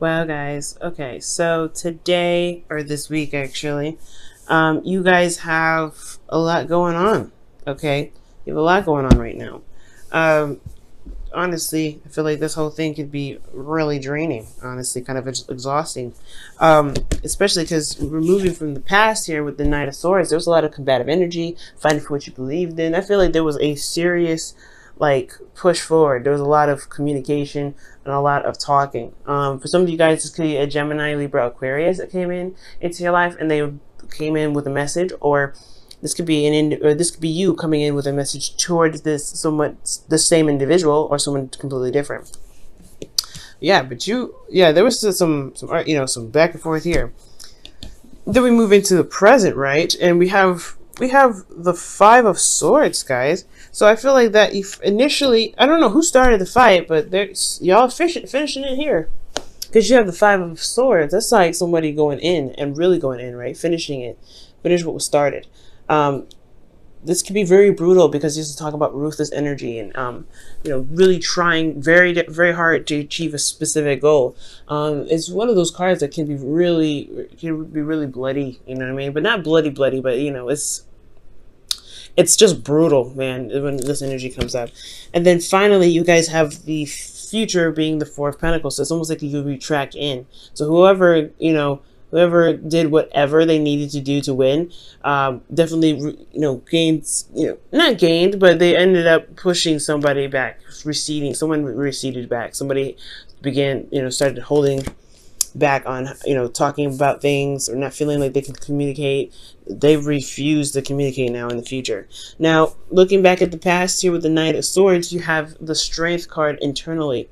Well, guys, okay, so today, or this week actually, you guys have a lot going on, okay? You have a lot going on right now. Um, Honestly, I feel like this whole thing could be really draining, honestly, kind of exhausting. Especially because we're moving from the past here with the Knight of Swords. There was a lot of combative energy, fighting for what you believed in. I feel like there was a serious, like, push forward. There was a lot of communication and a lot of talking. For some of you guys, this could be a Gemini, Libra, Aquarius that came in into your life, and they came in with a message, or this could be or this could be you coming in with a message towards this somewhat the same individual or someone completely different. Yeah, but there was some back and forth here. Then we move into the present, right? And we have the Five of Swords, guys. So I feel like that if initially, I don't know who started the fight, but there's y'all finishing it here. Because you have the Five of Swords. That's like somebody going in and really going in, right? Finishing it. Finish what was started. This can be very brutal because this is talking about ruthless energy and, really trying very, very hard to achieve a specific goal. It's one of those cards that can be really bloody, you know what I mean? But not bloody, but, it's just brutal, man, when this energy comes up. And then finally, you guys have the future being the Four of Pentacles. So it's almost like you retract in. So whoever did whatever they needed to do to win, definitely, gained, not gained, but they ended up pushing somebody back, someone receded back. Somebody started holding back on, talking about things or not feeling like they can communicate. They refuse to communicate now in the future. Now, looking back at the past here with the Knight of Swords, you have the Strength card internally.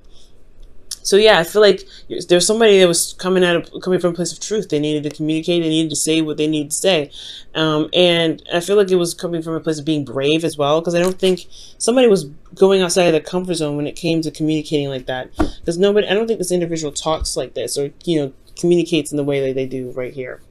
So yeah, I feel like there's somebody that was coming from a place of truth. They needed to communicate. They needed to say what they needed to say, and I feel like it was coming from a place of being brave as well. Because I don't think somebody was going outside of their comfort zone when it came to communicating like that. Because I don't think this individual talks like this or communicates in the way that they do right here.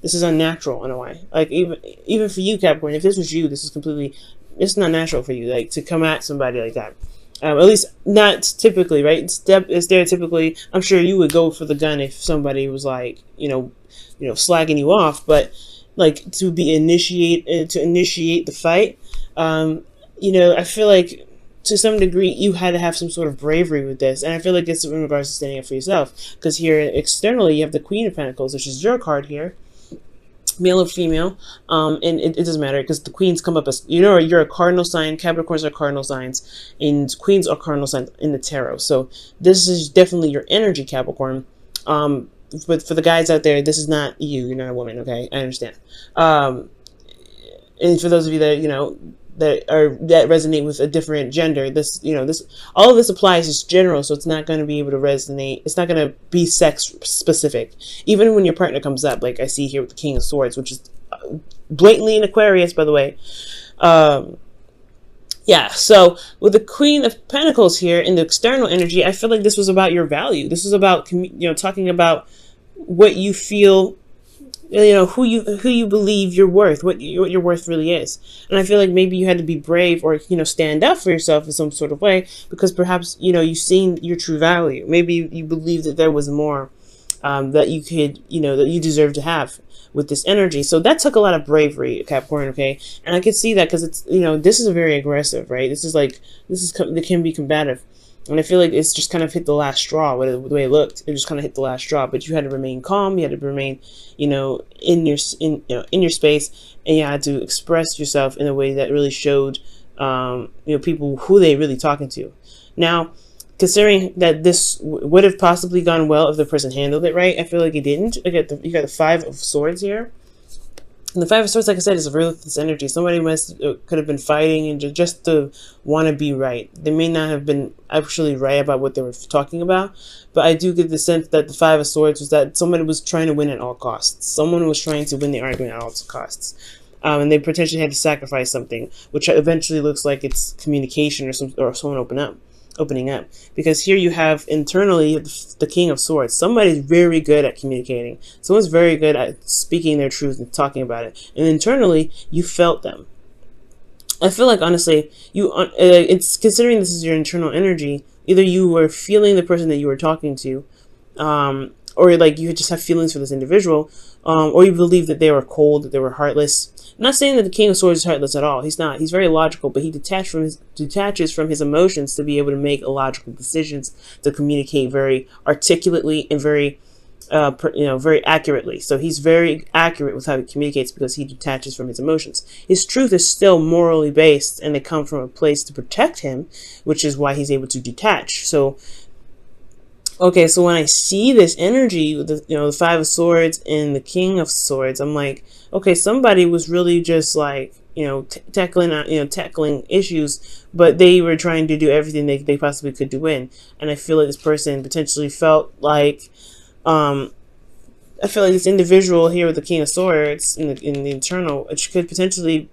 This is unnatural in a way. Like even for you, Capricorn, if this was you, it's not natural for you, like, to come at somebody like that. At least not typically, right? Stereotypically, I'm sure you would go for the gun if somebody was like, slagging you off. But like to initiate the fight, I feel like to some degree you had to have some sort of bravery with this, and I feel like it's in regards to standing up for yourself. Because here externally, you have the Queen of Pentacles, which is your card here. Male or female, and it doesn't matter because the queens come up as you're a cardinal sign. Capricorns are cardinal signs, and queens are cardinal signs in the tarot. So this is definitely your energy, Capricorn. But for the guys out there, this is not you. You're not a woman, okay? I understand. And for those of you that that resonate with a different gender, all of this applies as general, so it's not going to be able to resonate. It's not going to be sex specific, even when your partner comes up, like I see here with the King of Swords, which is blatantly an Aquarius, by the way. So with the Queen of Pentacles here in the external energy, I feel like this was about your value. This was about talking about what you feel, who you believe you're worth, what your worth really is. And I feel like maybe you had to be brave or stand up for yourself in some sort of way, because perhaps you've seen your true value. Maybe you believe that there was more that you could that you deserve to have with this energy. So that took a lot of bravery, Capricorn, okay? And I could see that because it's this is very aggressive, right? It can be combative. And I feel like it's just kind of hit the last straw with the way it looked. It just kind of hit the last straw. But you had to remain calm. You had to remain, in your space, and you had to express yourself in a way that really showed, people who they really talking to. Now, considering that this would have possibly gone well if the person handled it right, I feel like it didn't. You got the Five of Swords here. And the Five of Swords, like I said, is a ruthless energy. Somebody could have been fighting and just to want to be right. They may not have been actually right about what they were talking about, but I do get the sense that the Five of Swords was that somebody was trying to win at all costs. Someone was trying to win the argument at all costs. And they potentially had to sacrifice something, which eventually looks like it's communication or someone opening up, because here you have internally the King of Swords. Somebody's very good at communicating. Someone's very good at speaking their truth and talking about it. And internally, you felt them. I feel like, honestly, it's considering this is your internal energy, either you were feeling the person that you were talking to, or like you just have feelings for this individual, or you believe that they were cold, that they were heartless. I'm not saying that the King of Swords is heartless at all. He's not. He's very logical, but he detaches from his emotions to be able to make illogical decisions, to communicate very articulately and very very accurately. So he's very accurate with how he communicates because he detaches from his emotions. His truth is still morally based, and they come from a place to protect him, which is why he's able to detach. So, okay, so when I see this energy with the Five of Swords and the King of Swords, I'm like, okay, somebody was really just like, tackling issues, but they were trying to do everything they possibly could to win. And I feel like this person potentially felt like, I feel like this individual here with the King of Swords in the internal, which could potentially,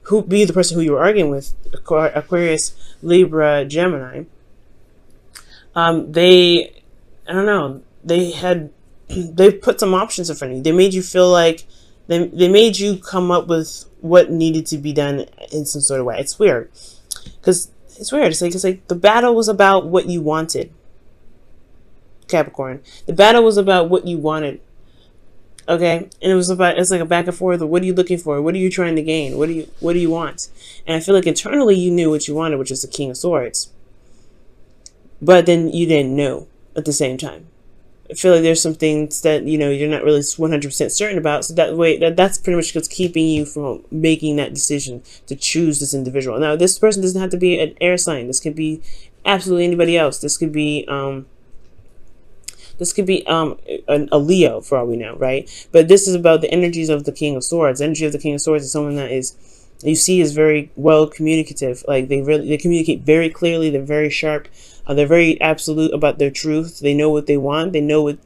who be the person who you were arguing with, Aquarius, Libra, Gemini. I don't know, they put some options in front of you. They made you feel like, they made you come up with what needed to be done in some sort of way. It's weird. Because it's weird. It's like the battle was about what you wanted. Capricorn. The battle was about what you wanted. Okay? And it's like a back and forth of what are you looking for? What are you trying to gain? What do you want? And I feel like internally you knew what you wanted, which is the King of Swords. But then you didn't know at the same time. I feel like there's some things that, you're not really 100% certain about. So that's pretty much what's keeping you from making that decision to choose this individual. Now, this person doesn't have to be an air sign. This could be absolutely anybody else. This could be a Leo, for all we know, right? But this is about the energies of the King of Swords. The energy of the King of Swords is someone that you see is very well communicative. Like they communicate very clearly. They're very sharp. They're very absolute about their truth. They know what they want. They know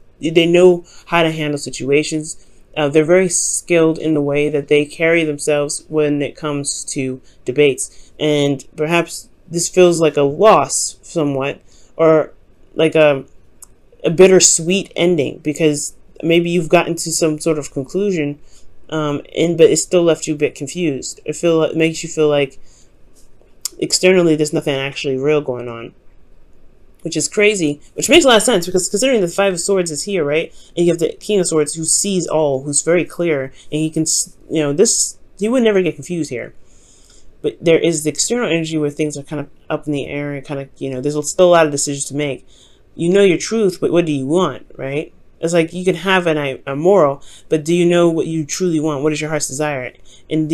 how to handle situations. They're very skilled in the way that they carry themselves when it comes to debates. And perhaps this feels like a loss somewhat, or like a bittersweet ending, because maybe you've gotten to some sort of conclusion, but it still left you a bit confused. It makes you feel like externally there's nothing actually real going on, which is crazy, which makes a lot of sense, because considering the Five of Swords is here, right? And you have the King of Swords who sees all, who's very clear, and he can, he would never get confused here. But there is the external energy where things are kind of up in the air, and kind of, there's still a lot of decisions to make. You know your truth, but what do you want, right? It's like you can have a moral, but do you know what you truly want? What is your heart's desire? And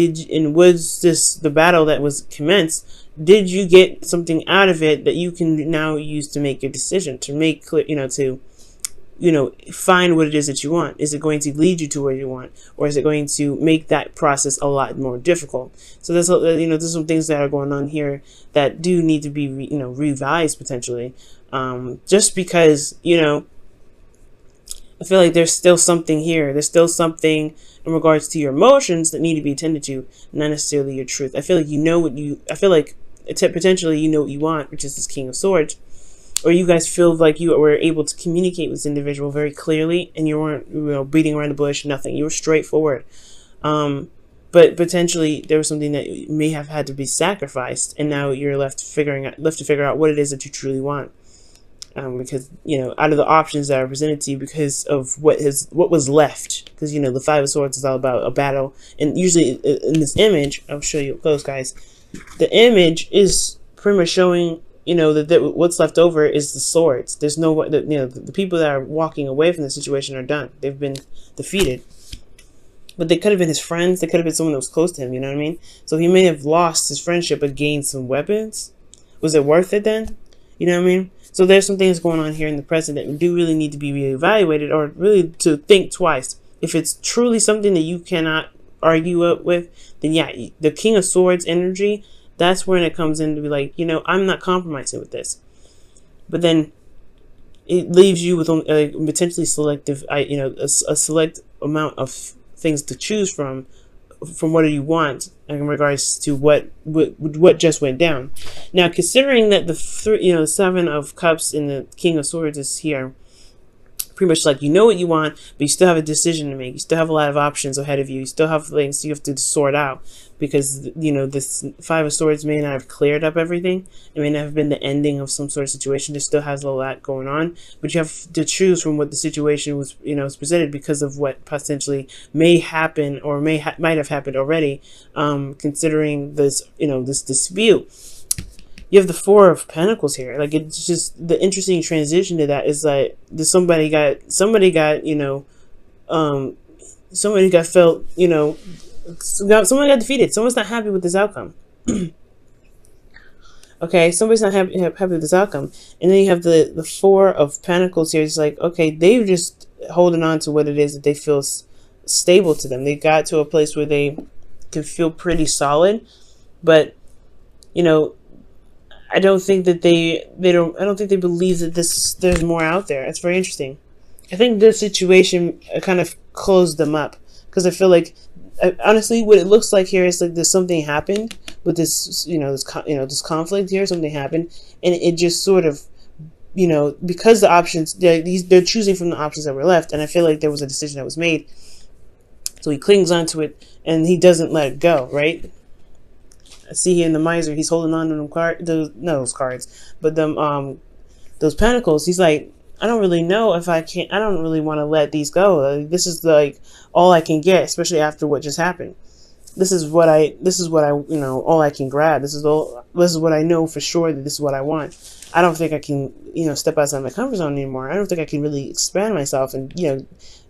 was this the battle that was commenced? Did you get something out of it that you can now use to make your decision, to make clear, find what it is that you want? Is it going to lead you to where you want, or is it going to make that process a lot more difficult? So there's some things that are going on here that do need to be revised potentially, just because I feel like there's still something here. There's still something in regards to your emotions that need to be attended to, not necessarily your truth. I feel like potentially you know what you want, which is this King of Swords. Or you guys feel like you were able to communicate with this individual very clearly, and you weren't beating around the bush, nothing. You were straightforward. But potentially there was something that may have had to be sacrificed, and now you're left to figure out what it is that you truly want. Because out of the options that are presented to you, because of what was left, because the Five of Swords is all about a battle, and usually in this image, I'll show you up close, guys. The image is pretty much showing that what's left over is the swords. There's no the people that are walking away from the situation are done. They've been defeated. But they could have been his friends. They could have been someone that was close to him. You know what I mean? So he may have lost his friendship but gained some weapons. Was it worth it then? You know what I mean? So there's some things going on here in the present that do really need to be reevaluated, or really to think twice. If it's truly something that you cannot argue with, then yeah, the King of Swords energy, that's when it comes in to be like, I'm not compromising with this. But then it leaves you with a potentially selective, a select amount of things to choose from what do you want in regards to what just went down. Now, considering that the Seven of Cups and the King of Swords is here, pretty much like what you want, but you still have a decision to make. You still have a lot of options ahead of you. You still have things you have to sort out. because, you know, this Five of Swords may not have cleared up everything. It may not have been the ending of some sort of situation. There still has a lot going on, but you have to choose from what the situation was, you know, was presented because of what potentially may happen or might have happened already, considering this, you know, this dispute. You have the Four of Pentacles here. Like, it's just the interesting transition to that is like somebody got, you know, somebody got felt, you know, someone got defeated. Someone's not happy with this outcome. Okay, somebody's not happy with this outcome. And then you have the Four of Pentacles here. It's like, okay, they're just holding on to what it is that they feel stable to them. They got to a place where they can feel pretty solid, but, you know, I don't think that I don't think they believe that there's more out there. It's very interesting. I think this situation kind of closed them up, because I feel like, honestly, what it looks like here is like there's something happened with this, you know, this conflict here. Something happened, and it just sort of, you know, because the options they're choosing from the options that were left, and I feel like there was a decision that was made, so he clings onto it and he doesn't let it go, right? I see here in the Miser, he's holding on to those cards, but those Pentacles. He's like, I don't really know if I can. I don't really want to let these go. This is like all I can get, especially after what just happened. This is what I, you know, all I can grab. This is what I know for sure that this is what I want. I don't think I can, you know, step outside my comfort zone anymore. I don't think I can really expand myself and, you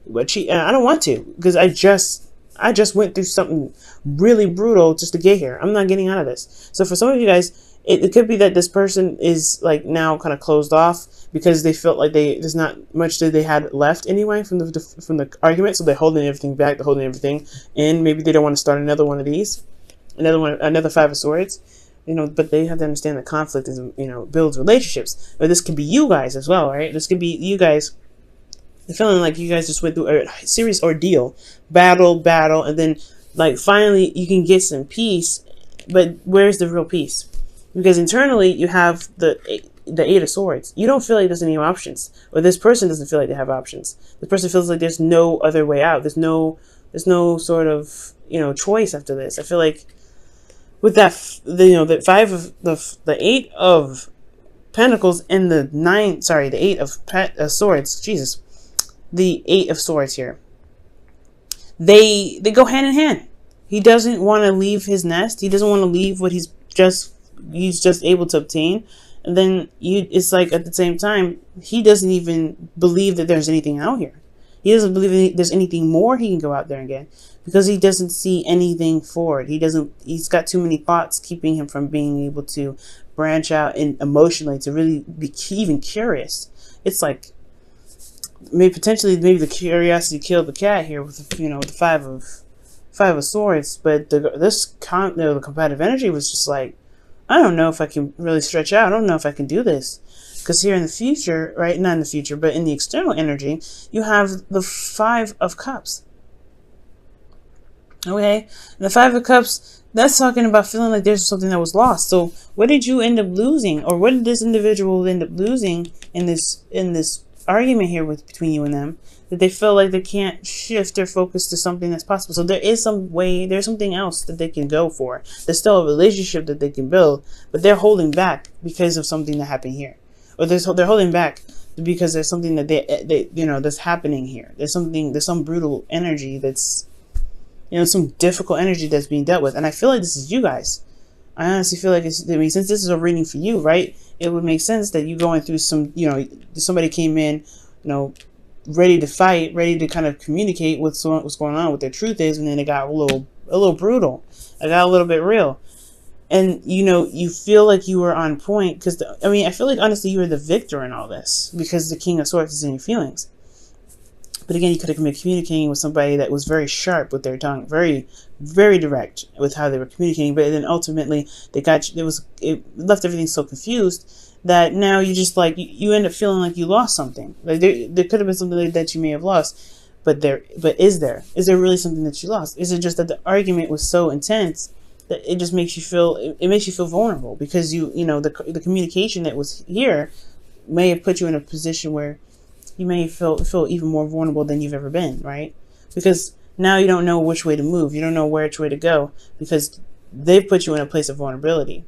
know, achieve. And I don't want to, because I just went through something really brutal just to get here. I'm not getting out of this. So for some of you guys, it could be that this person is like now kind of closed off because they felt like there's not much that they had left anyway from the argument. So they're holding everything back. They're holding everything, and maybe they don't want to start another one of these, another Five of Swords. You know, but they have to understand that conflict is, you know, builds relationships. But this could be you guys as well, right? This could be you guys. Feeling like you guys just went through a serious ordeal, battle, and then like finally you can get some peace. But where's the real peace? Because internally you have the Eight of Swords. You don't feel like there's any options, or this person doesn't feel like they have options. This person feels like there's no other way out. There's no sort of, you know, choice after this. I feel like with that, you know, the Eight of Pentacles and the Eight of Swords. Jesus. The Eight of Swords here. They go hand in hand. He doesn't want to leave his nest. He doesn't want to leave what he's just able to obtain. And then it's like at the same time, he doesn't even believe that there's anything out here. He doesn't believe there's anything more he can go out there and get, because he doesn't see anything forward. He's got too many thoughts keeping him from being able to branch out and emotionally to really be even curious. It's like, maybe the curiosity killed the cat here with, you know, the Five of Swords. But the competitive energy was just like, I don't know if I can really stretch out. I don't know if I can do this, because here in the future, right? Not in the future, but in the external energy, you have the Five of Cups. Okay, and the Five of Cups. That's talking about feeling like there's something that was lost. So what did you end up losing, or what did this individual end up losing in this argument here between you and them, that they feel like they can't shift their focus to something that's possible? So there is there's something else that they can go for. There's still a relationship that they can build, but they're holding back because of something that happened here, or they're holding back because there's something that they you know, that's happening here. There's some brutal energy that's, you know, some difficult energy that's being dealt with. And I feel like this is you guys. I honestly feel like since this is a reading for you, right, it would make sense that you going through some, you know, somebody came in, you know, ready to fight, ready to kind of communicate what's going on, what their truth is, and then it got a little brutal. It got a little bit real. And, you know, you feel like you were on point, because, I feel like, honestly, you were the victor in all this, because the King of Swords is in your feelings. But again, you could have been communicating with somebody that was very sharp with their tongue, very, very direct with how they were communicating. But then ultimately, it left everything so confused that now you just like, you end up feeling like you lost something. Like there could have been something like that you may have lost, but is there really something that you lost? Is it just that the argument was so intense that it just makes you feel, it makes you feel vulnerable, because you know, the communication that was here may have put you in a position where you may feel even more vulnerable than you've ever been, right? Because Now you don't know which way to move. You don't know which way to go because they've put you in a place of vulnerability,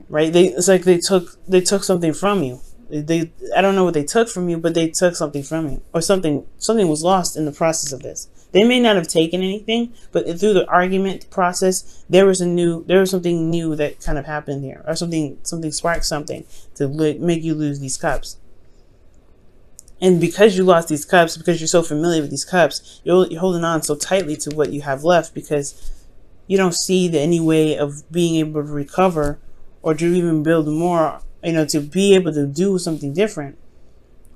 right? It's like they took something from you. I don't know what they took from you, but they took something from you, or something was lost in the process of this. They may not have taken anything, but through the argument process, there was something new that kind of happened here, or something sparked something to make you lose these cups. And because you lost these cups, because you're so familiar with these cups, you're holding on so tightly to what you have left because you don't see any way of being able to recover or to even build more, to be able to do something different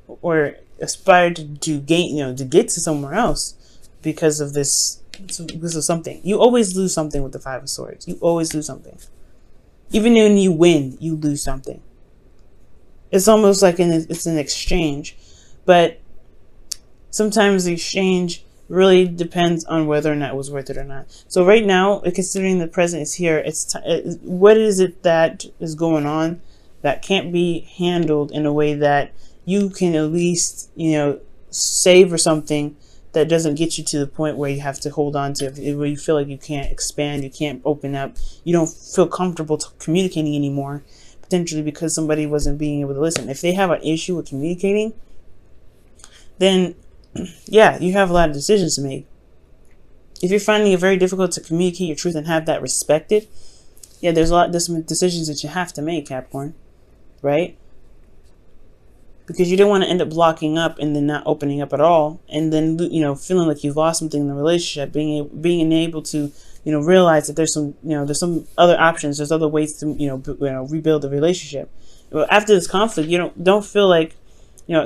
or aspire to gain, to get to somewhere else because of this. Because of something. You always lose something with the Five of Swords. You always lose something. Even when you win, you lose something. It's almost like it's an exchange. But sometimes the exchange really depends on whether or not it was worth it or not. So right now, considering the present is here, what is it that is going on that can't be handled in a way that you can at least, save or something that doesn't get you to the point where you have to hold on to, where you feel like you can't expand, you can't open up, you don't feel comfortable communicating anymore, potentially because somebody wasn't being able to listen. If they have an issue with communicating, then yeah, you have a lot of decisions to make. If you're finding it very difficult to communicate your truth and have that respected, yeah, there's some decisions that you have to make, Capricorn, right? Because you don't want to end up blocking up and then not opening up at all, and then feeling like you've lost something in the relationship. Being able to realize that there's some other options, there's other ways to rebuild the relationship. Well, after this conflict, you don't feel like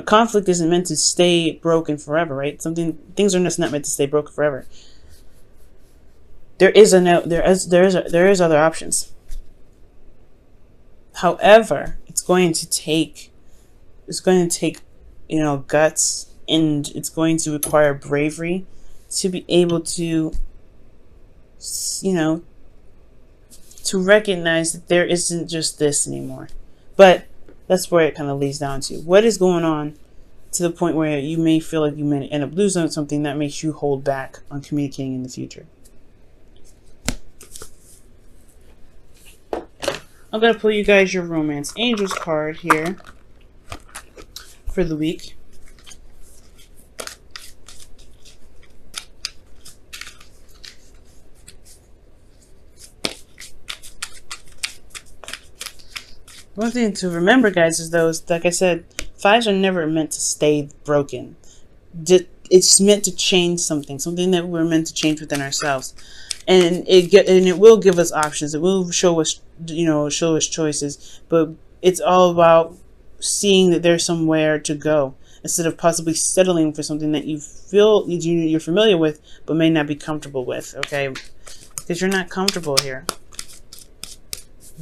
conflict isn't meant to stay broken forever, right? Things are just not meant to stay broken forever. There is other options. However, it's going to take guts, and it's going to require bravery to be able to to recognize that there isn't just this anymore. But that's where it kind of leads down to. What is going on to the point where you may feel like you may end up losing something that makes you hold back on communicating in the future? I'm going to pull you guys your Romance Angels card here for the week. One thing to remember, guys, is those, like I said, fives are never meant to stay broken. It's meant to change something that we're meant to change within ourselves, and it will give us options. It will show us, choices. But it's all about seeing that there's somewhere to go instead of possibly settling for something that you feel you're familiar with but may not be comfortable with. Okay, because you're not comfortable here.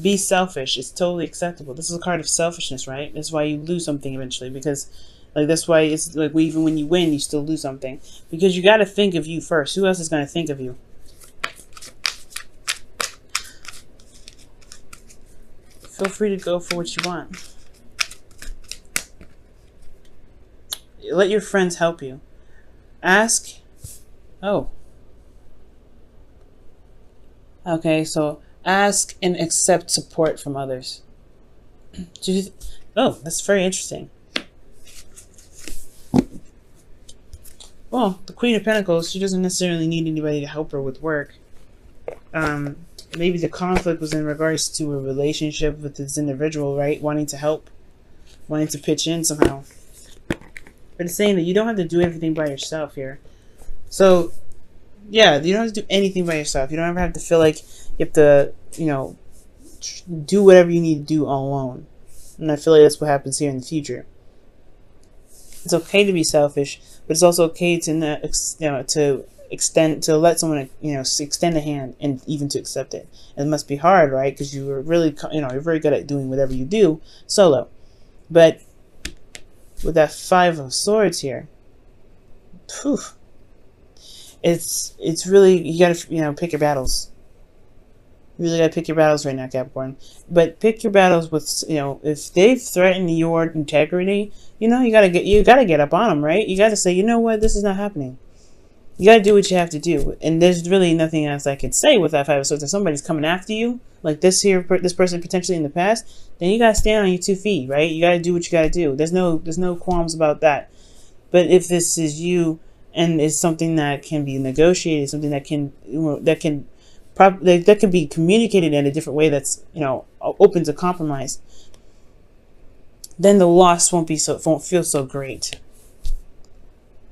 Be selfish. It's totally acceptable. This is a card of selfishness, right? That's why you lose something eventually, because that's why it's like even when you win, you still lose something, because you got to think of you first. Who else is going to think of you? Feel free to go for what you want. Let your friends help you. Ask. Oh. Okay, so ask and accept support from others. Oh, that's very interesting. Well, the Queen of Pentacles, she doesn't necessarily need anybody to help her with work. Maybe the conflict was in regards to a relationship with this individual, right? Wanting to help, wanting to pitch in somehow. But it's saying that you don't have to do everything by yourself here. So, yeah, you don't have to do anything by yourself. You don't ever have to feel like you have to, do whatever you need to do all alone. And I feel like that's what happens here in the future. It's okay to be selfish, but it's also okay to let someone, extend a hand and even to accept it. It must be hard, right? Because you are really, you're very good at doing whatever you do solo. But with that Five of Swords here, whew, it's really, you gotta, pick your battles. You really gotta pick your battles right now, Capricorn. But pick your battles with, if they've threatened your integrity, you gotta get up on them, right? You gotta say, you know what, this is not happening. You gotta do what you have to do, and there's really nothing else I could say with that Five of Swords. If somebody's coming after you, like this person potentially in the past, then you gotta stand on your 2 feet, right? You gotta do what you gotta do. There's no qualms about that. But if this is you, and it's something that can be negotiated, something that can, that can be communicated in a different way, that's open to compromise, then the loss won't feel so great.